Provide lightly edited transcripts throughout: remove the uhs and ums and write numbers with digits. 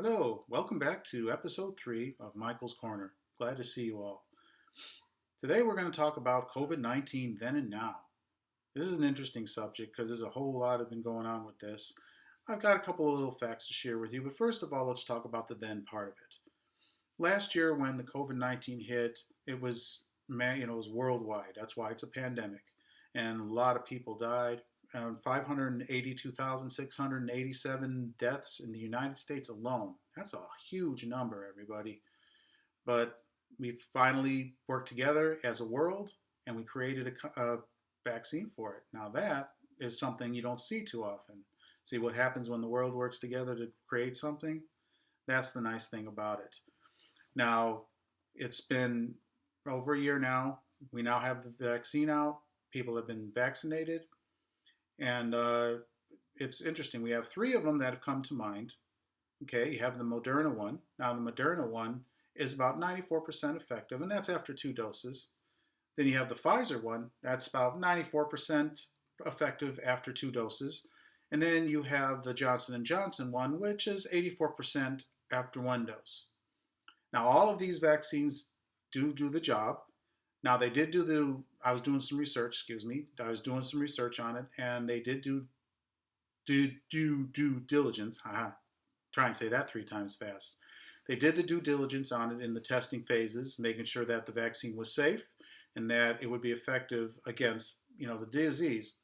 Hello, welcome back to episode 3 of Michael's Corner. Glad to see you all. Today we're going to talk about COVID-19 then and now. This is an interesting subject because there's a whole lot of been going on with this. I've got a couple of little facts to share with you, but first of all, let's talk about the then part of it. Last year when the COVID-19 hit, it was worldwide. That's why it's a pandemic. And a lot of people died. 582,687 deaths in the United States alone. That's a huge number, everybody. But we finally worked together as a world and we created a vaccine for it. Now, that is something you don't see too often. See what happens when the world works together to create something? That's the nice thing about it. Now, it's been over a year now. We now have the vaccine out. People have been vaccinated. And it's interesting. We have 3 of them that have come to mind. Okay, you have the Moderna one. Now, the Moderna one is about 94% effective, and that's after 2 doses. Then you have the Pfizer one. That's about 94% effective after 2 doses. And then you have the Johnson & Johnson one, which is 84% after 1 dose. Now, all of these vaccines do the job. Now, they did I was doing some research, I was doing some research on it, and they did do due diligence. Try and say that 3 times fast. They did the due diligence on it in the testing phases, making sure that the vaccine was safe and that it would be effective against, the disease.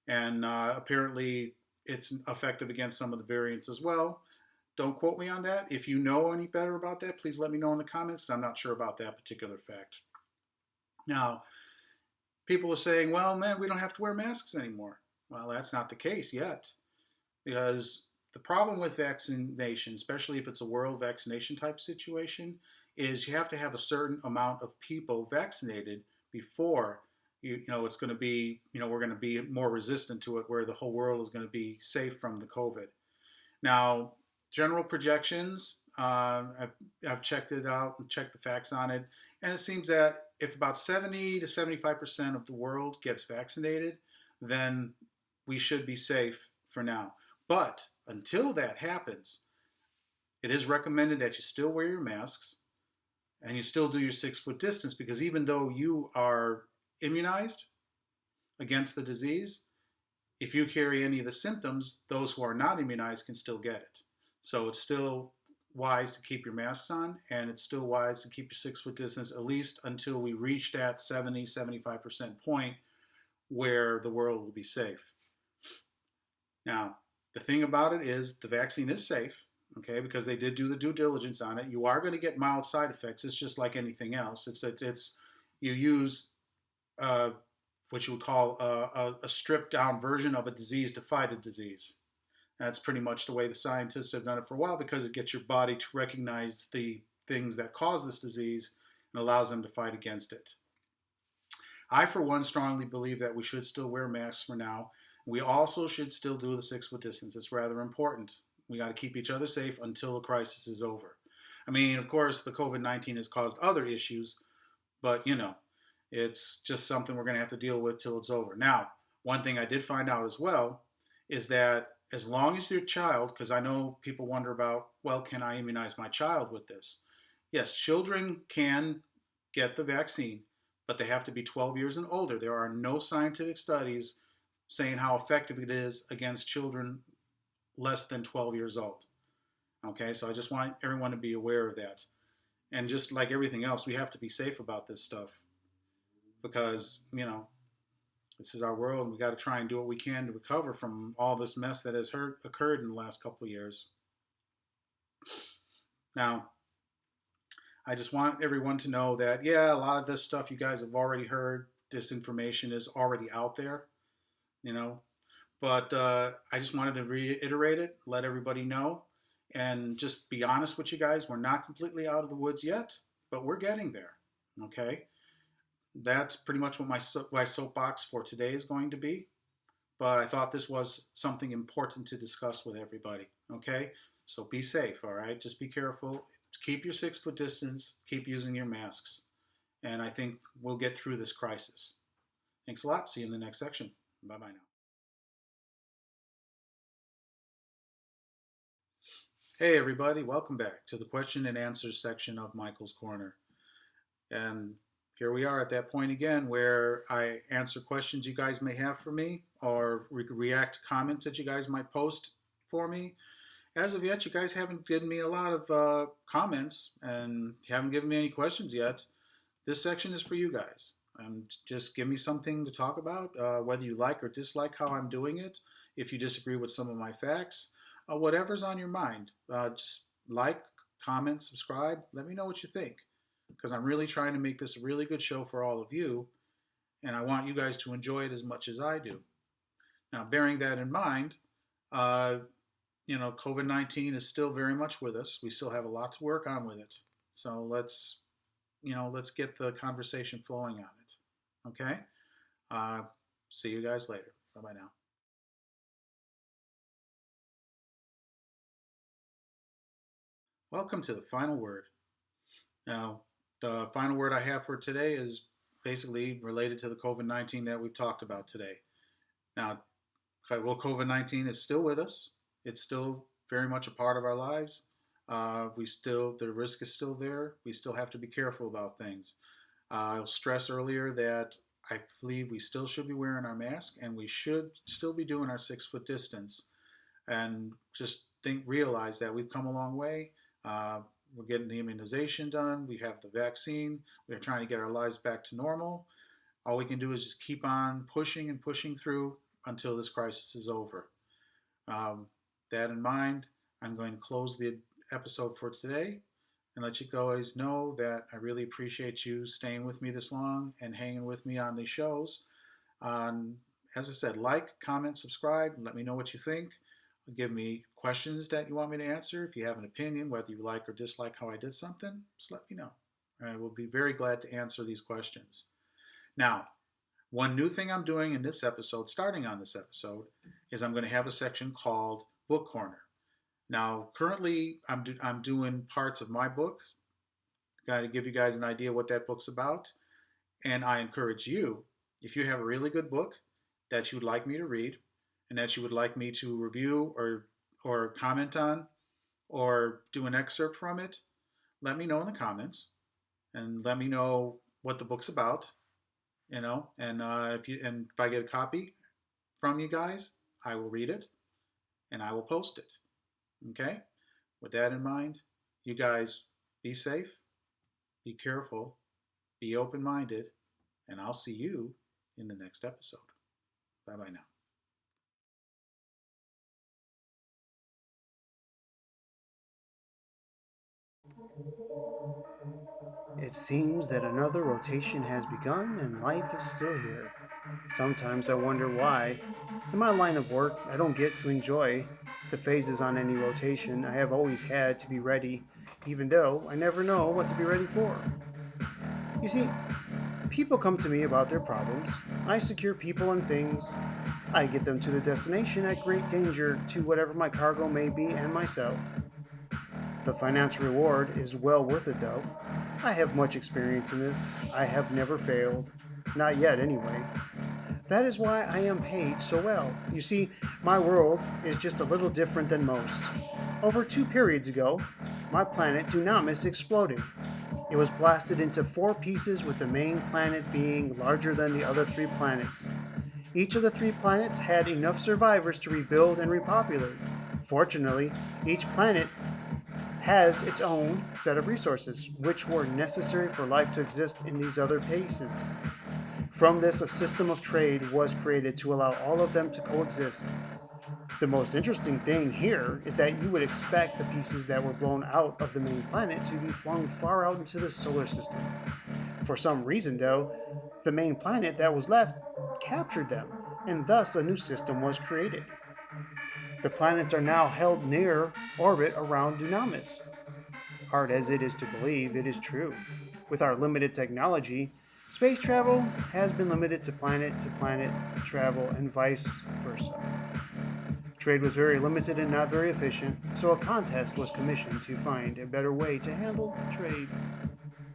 And apparently it's effective against some of the variants as well. Don't quote me on that. If you know any better about that, please let me know in the comments. I'm not sure about that particular fact. Now, people are saying, well, man, we don't have to wear masks anymore. Well, that's not the case yet, because the problem with vaccination, especially if it's a world vaccination type situation, is you have to have a certain amount of people vaccinated before it's going to be, we're going to be more resistant to it, where the whole world is going to be safe from the COVID. Now, general projections, I've checked it out and checked the facts on it, and it seems that if about 70 to 75% of the world gets vaccinated, then we should be safe for now. But until that happens, it is recommended that you still wear your masks and you still do your 6-foot distance, because even though you are immunized against the disease, if you carry any of the symptoms, those who are not immunized can still get it. So it's still wise to keep your masks on, and it's still wise to keep your 6-foot distance, at least until we reach that 70-75% point where the world will be safe. Now, the thing about it is the vaccine is safe, okay, because they did do the due diligence on it. You are going to get mild side effects. It's just like anything else. You use what you would call a stripped down version of a disease to fight a disease. That's pretty much the way the scientists have done it for a while, because it gets your body to recognize the things that cause this disease and allows them to fight against it. I, for one, strongly believe that we should still wear masks for now. We also should still do the 6-foot distance. It's rather important. We got to keep each other safe until the crisis is over. I mean, of course, the COVID-19 has caused other issues, but, it's just something we're going to have to deal with till it's over. Now, one thing I did find out as well is that as long as your child, because I know people wonder about, well, can I immunize my child with this? Yes, children can get the vaccine, but they have to be 12 years and older. There are no scientific studies saying how effective it is against children less than 12 years old. Okay, so I just want everyone to be aware of that. And just like everything else, we have to be safe about this stuff, because, this is our world, and we got to try and do what we can to recover from all this mess that has occurred in the last couple of years. Now, I just want everyone to know that, yeah, a lot of this stuff you guys have already heard. This information is already out there, But I just wanted to reiterate it, let everybody know, and just be honest with you guys. We're not completely out of the woods yet, but we're getting there, okay? That's pretty much what my soapbox for today is going to be. But I thought this was something important to discuss with everybody, okay? So be safe, all right? Just be careful. Keep your 6-foot distance. Keep using your masks. And I think we'll get through this crisis. Thanks a lot. See you in the next section. Bye-bye now. Hey everybody, welcome back to the question and answers section of Michael's Corner. And here we are at that point again where I answer questions you guys may have for me or react to comments that you guys might post for me. As of yet, you guys haven't given me a lot of comments and haven't given me any questions yet. This section is for you guys. Just give me something to talk about, whether you like or dislike how I'm doing it. If you disagree with some of my facts, whatever's on your mind, just like, comment, subscribe. Let me know what you think, because I'm really trying to make this a really good show for all of you, and I want you guys to enjoy it as much as I do. Now, bearing that in mind, uh, COVID-19 is still very much with us. We still have a lot to work on with it. So let's get the conversation flowing on it. Okay? Uh, See you guys later. Bye bye now. Welcome to the final word. Now, the final word I have for today is basically related to the COVID-19 that we've talked about today. Now, well, COVID-19 is still with us. It's still very much a part of our lives. The risk is still there. We still have to be careful about things. I stressed earlier that I believe we still should be wearing our mask and we should still be doing our 6 foot distance. And just realize that we've come a long way. We're getting the immunization done. We have the vaccine. We're trying to get our lives back to normal. All we can do is just keep on pushing and pushing through until this crisis is over. That in mind, I'm going to close the episode for today and let you guys know that I really appreciate you staying with me this long and hanging with me on these shows. As I said, like, comment, subscribe, let me know what you think. Give me questions that you want me to answer. If you have an opinion, whether you like or dislike how I did something, just let me know. I will be very glad to answer these questions. Now, one new thing I'm doing in this episode, starting on this episode, is I'm going to have a section called Book Corner. Now, currently, I'm doing parts of my book. Got to give you guys an idea what that book's about. And I encourage you, if you have a really good book that you would like me to read and that you would like me to review or comment on or do an excerpt from it, let me know in the comments and let me know what the book's about. And if I get a copy from you guys, I will read it and I will post it. Okay? With that in mind, you guys be safe, be careful, be open-minded, and I'll see you in the next episode. Bye-bye now. It seems that another rotation has begun and life is still here. Sometimes I wonder why. In my line of work, I don't get to enjoy the phases on any rotation. I have always had to be ready, even though I never know what to be ready for. You see, people come to me about their problems. I secure people and things. I get them to the destination at great danger to whatever my cargo may be and myself. The financial reward is well worth it, though. I have much experience in this. I have never failed. Not yet, anyway. That is why I am paid so well. You see, my world is just a little different than most. Over 2 periods ago, my planet Dunamis exploded. It was blasted into 4 pieces, with the main planet being larger than the other 3 planets. Each of the 3 planets had enough survivors to rebuild and repopulate. Fortunately, each planet has its own set of resources, which were necessary for life to exist in these other places. From this, a system of trade was created to allow all of them to coexist. The most interesting thing here is that you would expect the pieces that were blown out of the main planet to be flung far out into the solar system. For some reason, though, the main planet that was left captured them, and thus a new system was created. The planets are now held near orbit around Dunamis. Hard as it is to believe, it is true. With our limited technology, space travel has been limited to planet travel and vice versa. Trade was very limited and not very efficient, so a contest was commissioned to find a better way to handle trade.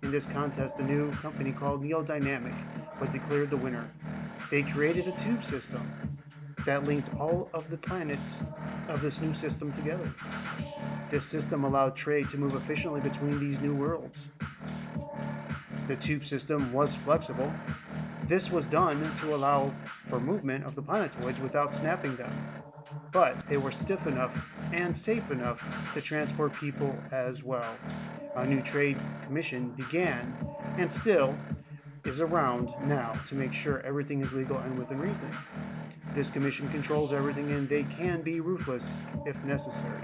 In this contest, a new company called Neodynamic was declared the winner. They created a tube system that linked all of the planets of this new system together. This system allowed trade to move efficiently between these new worlds. The tube system was flexible. This was done to allow for movement of the planetoids without snapping them, but they were stiff enough and safe enough to transport people as well. A new trade commission began and still is around now to make sure everything is legal and within reason. This commission controls everything and they can be ruthless if necessary.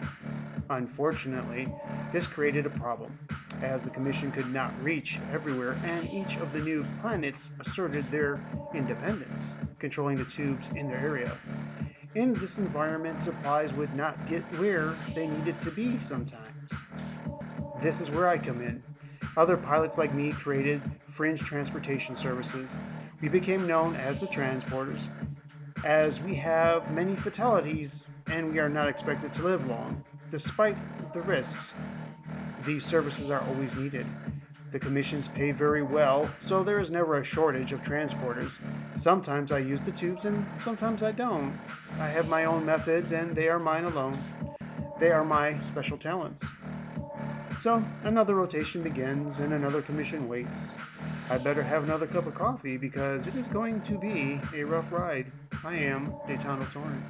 Unfortunately, this created a problem, as the Commission could not reach everywhere and each of the new planets asserted their independence, controlling the tubes in their area. In this environment, supplies would not get where they needed to be sometimes. This is where I come in. Other pilots like me created fringe transportation services. We became known as the transporters, as we have many fatalities and we are not expected to live long. Despite the risks, these services are always needed. The commissions pay very well, so there is never a shortage of transporters. Sometimes I use the tubes and sometimes I don't. I have my own methods and they are mine alone. They are my special talents. So another rotation begins and another commission waits. I better have another cup of coffee because it is going to be a rough ride. I am Daytona Torrent.